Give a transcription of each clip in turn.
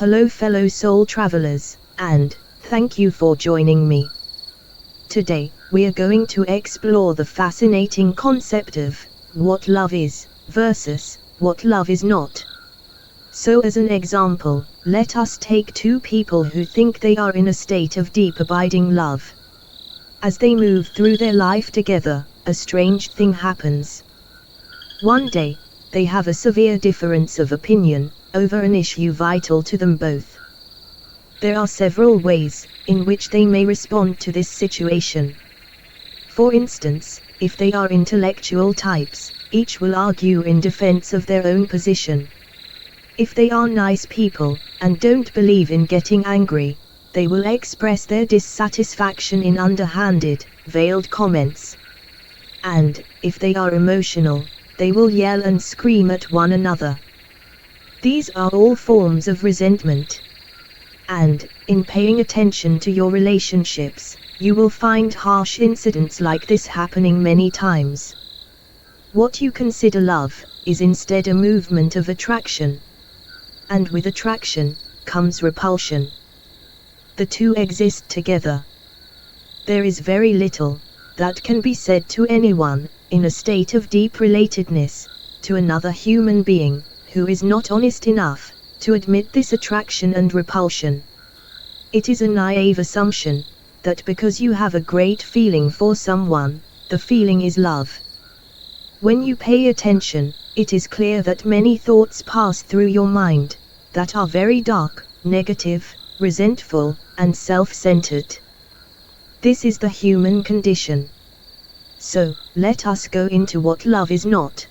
Hello fellow soul travelers, and thank you for joining me. Today, we are going to explore the fascinating concept of what love is versus what love is not. So as an example, let us take two people who think they are in a state of deep abiding love. As they move through their life together, a strange thing happens. One day, they have a severe difference of opinion over an issue vital to them both. There are several ways in which they may respond to this situation. For instance, if they are intellectual types, each will argue in defense of their own position. If they are nice people, and don't believe in getting angry, they will express their dissatisfaction in underhanded, veiled comments. And, if they are emotional, they will yell and scream at one another. These are all forms of resentment. And, in paying attention to your relationships, you will find harsh incidents like this happening many times. What you consider love is instead a movement of attraction. And with attraction comes repulsion. The two exist together. There is very little that can be said to anyone in a state of deep relatedness to another human being who is not honest enough to admit this attraction and repulsion. It is a naive assumption that because you have a great feeling for someone, the feeling is love. When you pay attention, it is clear that many thoughts pass through your mind that are very dark, negative, resentful, and self-centered. This is the human condition. So, let us go into what love is not.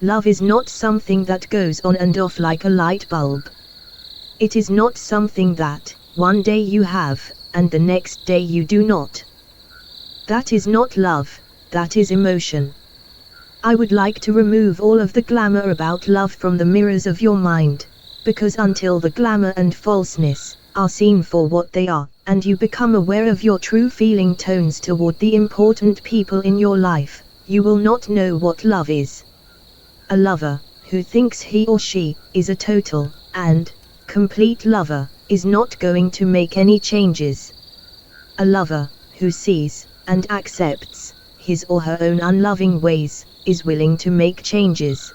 Love is not something that goes on and off like a light bulb. It is not something that, one day you have, and the next day you do not. That is not love, that is emotion. I would like to remove all of the glamour about love from the mirrors of your mind, because until the glamour and falseness are seen for what they are, and you become aware of your true feeling tones toward the important people in your life, you will not know what love is. A lover who thinks he or she is a total and complete lover is not going to make any changes. A lover who sees and accepts his or her own unloving ways is willing to make changes.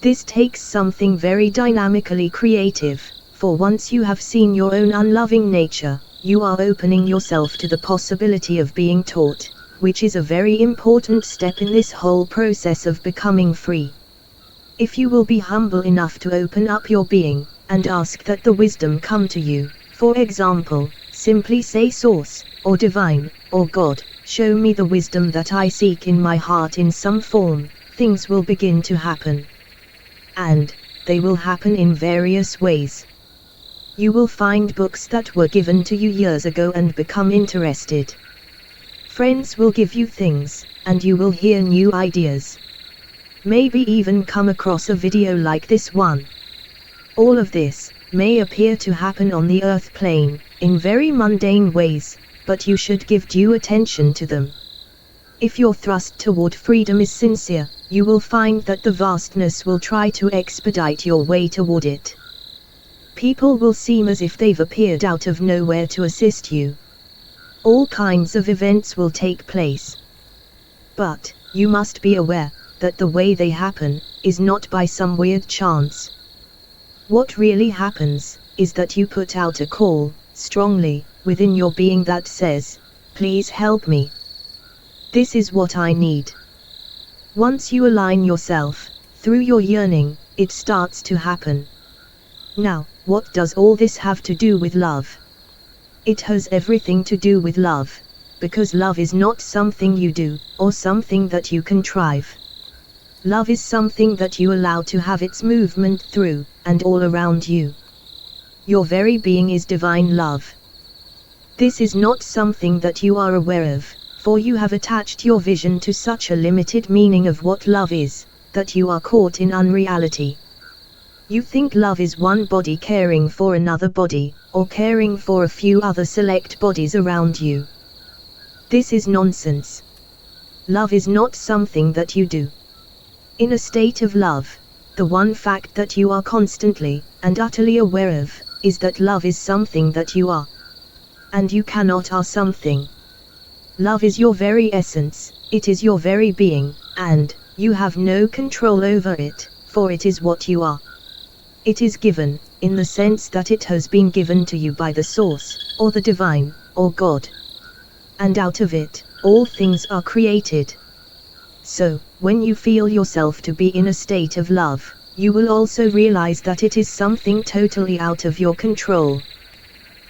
This takes something very dynamically creative, for once you have seen your own unloving nature, you are opening yourself to the possibility of being taught, which is a very important step in this whole process of becoming free. If you will be humble enough to open up your being, and ask that the wisdom come to you, for example, simply say Source, or Divine, or God, show me the wisdom that I seek in my heart in some form, things will begin to happen. And, they will happen in various ways. You will find books that were given to you years ago and become interested. Friends will give you things, and you will hear new ideas. Maybe even come across a video like this one. All of this may appear to happen on the earth plane, in very mundane ways, but you should give due attention to them. If your thrust toward freedom is sincere, you will find that the vastness will try to expedite your way toward it. People will seem as if they've appeared out of nowhere to assist you. All kinds of events will take place. But, you must be aware that the way they happen is not by some weird chance. What really happens is that you put out a call, strongly, within your being that says, "Please help me. This is what I need." Once you align yourself, through your yearning, it starts to happen. Now, what does all this have to do with love? It has everything to do with love, because love is not something you do, or something that you contrive. Love is something that you allow to have its movement through, and all around you. Your very being is divine love. This is not something that you are aware of, for you have attached your vision to such a limited meaning of what love is, that you are caught in unreality. You think love is one body caring for another body, or caring for a few other select bodies around you. This is nonsense. Love is not something that you do. In a state of love, The one fact that you are constantly and utterly aware of is that love is something that you are. And you cannot are something. Love is your very essence, it is your very being, and you have no control over it, for it is what you are. It is given, in the sense that it has been given to you by the Source, or the Divine, or God. And out of it, all things are created. So, when you feel yourself to be in a state of love, you will also realize that it is something totally out of your control.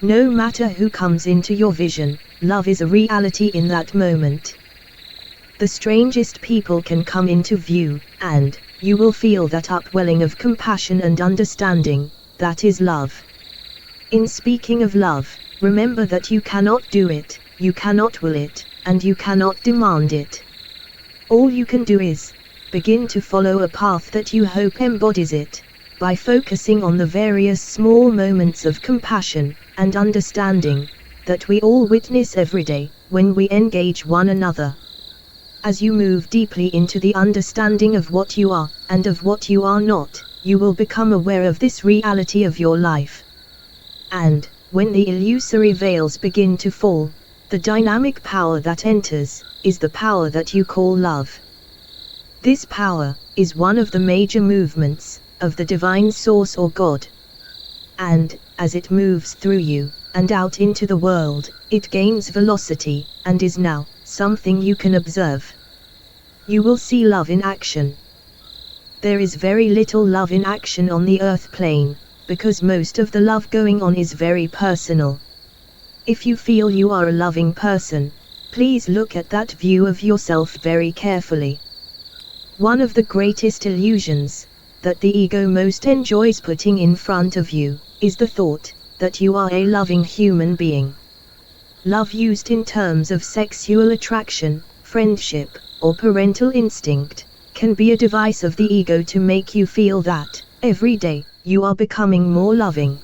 No matter who comes into your vision, love is a reality in that moment. The strangest people can come into view, and you will feel that upwelling of compassion and understanding. That is love. In speaking of love, remember that you cannot do it, you cannot will it, and you cannot demand it. All you can do is begin to follow a path that you hope embodies it, by focusing on the various small moments of compassion and understanding that we all witness every day when we engage one another. As you move deeply into the understanding of what you are and of what you are not, you will become aware of this reality of your life. And when the illusory veils begin to fall, the dynamic power that enters is the power that you call love. This power is one of the major movements of the divine source or God. And as it moves through you and out into the world, it gains velocity and is now something you can observe. You will see love in action. There is very little love in action on the earth plane, because most of the love going on is very personal. If you feel you are a loving person, please look at that view of yourself very carefully. One of the greatest illusions that the ego most enjoys putting in front of you is the thought that you are a loving human being. Love used in terms of sexual attraction, friendship, or parental instinct can be a device of the ego to make you feel that every day you are becoming more loving.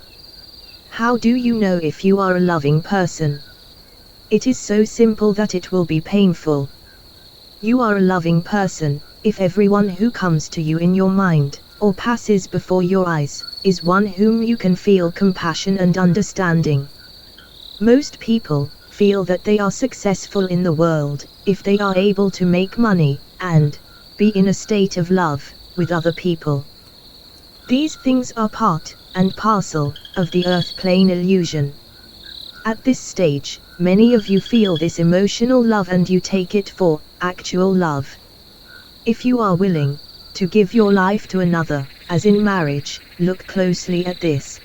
How do you know if you are a loving person? It is so simple that it will be painful. You are a loving person if everyone who comes to you in your mind, or passes before your eyes, is one whom you can feel compassion and understanding. Most people feel that they are successful in the world if they are able to make money and be in a state of love with other people. These things are part and parcel of the earth plane illusion. At this stage, many of you feel this emotional love and you take it for actual love. If you are willing to give your life to another, as in marriage, look closely at this.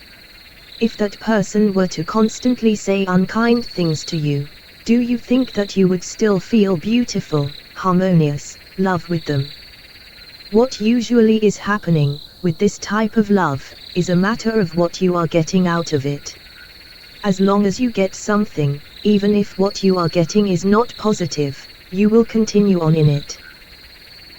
If that person were to constantly say unkind things to you, do you think that you would still feel beautiful, harmonious love with them? What usually is happening with this type of love is a matter of what you are getting out of it. As long as you get something, even if what you are getting is not positive, you will continue on in it.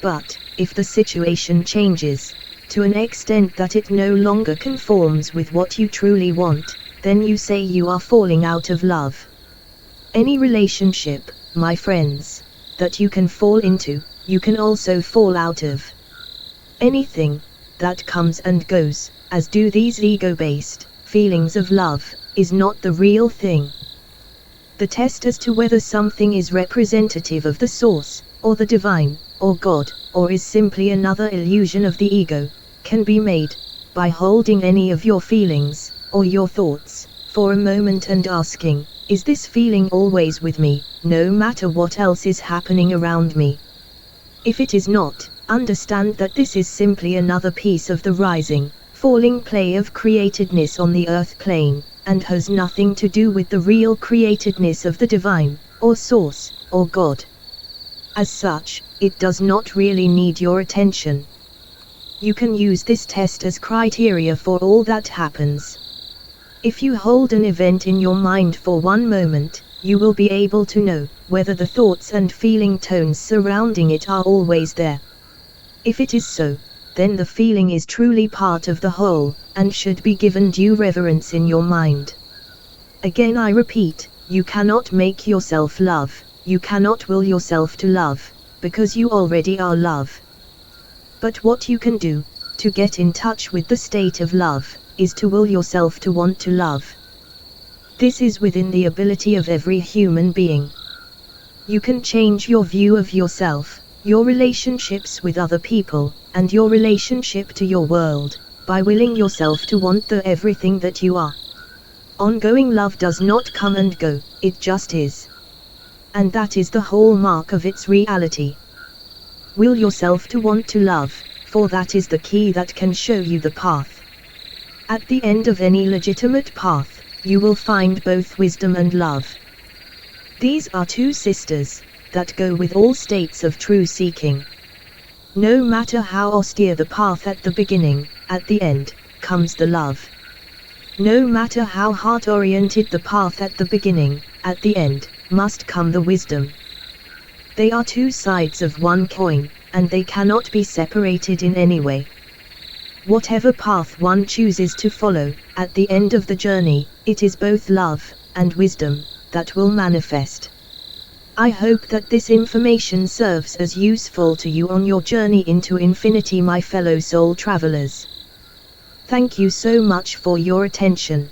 But if the situation changes to an extent that it no longer conforms with what you truly want, then you say you are falling out of love. Any relationship, my friends, that you can fall into, you can also fall out of. Anything that comes and goes, as do these ego-based feelings of love, is not the real thing. The test as to whether something is representative of the source, or the divine, or God, or is simply another illusion of the ego, can be made by holding any of your feelings, or your thoughts, for a moment and asking, is this feeling always with me, no matter what else is happening around me? If it is not, understand that this is simply another piece of the rising, falling play of createdness on the earth plane, and has nothing to do with the real createdness of the divine, or source, or God. As such, it does not really need your attention. You can use this test as criteria for all that happens. If you hold an event in your mind for one moment, you will be able to know whether the thoughts and feeling tones surrounding it are always there. If it is so, then the feeling is truly part of the whole, and should be given due reverence in your mind. Again I repeat, you cannot make yourself love, you cannot will yourself to love, because you already are love. But what you can do, To get in touch with the state of love, is to will yourself to want to love. This is within the ability of every human being. You can change your view of yourself, your relationships with other people, and your relationship to your world, by willing yourself to want the everything that you are. Ongoing love does not come and go, it just is. And that is the hallmark of its reality. Will yourself to want to love, for that is the key that can show you the path. At the end of any legitimate path, you will find both wisdom and love. These are two sisters, that go with all states of true seeking. No matter how austere the path at the beginning, at the end, comes the love. No matter how heart-oriented the path at the beginning, at the end, must come the wisdom. They are two sides of one coin, and they cannot be separated in any way. Whatever path one chooses to follow, at the end of the journey, it is both love and wisdom that will manifest. I hope that this information serves as useful to you on your journey into infinity, my fellow soul travelers. Thank you so much for your attention.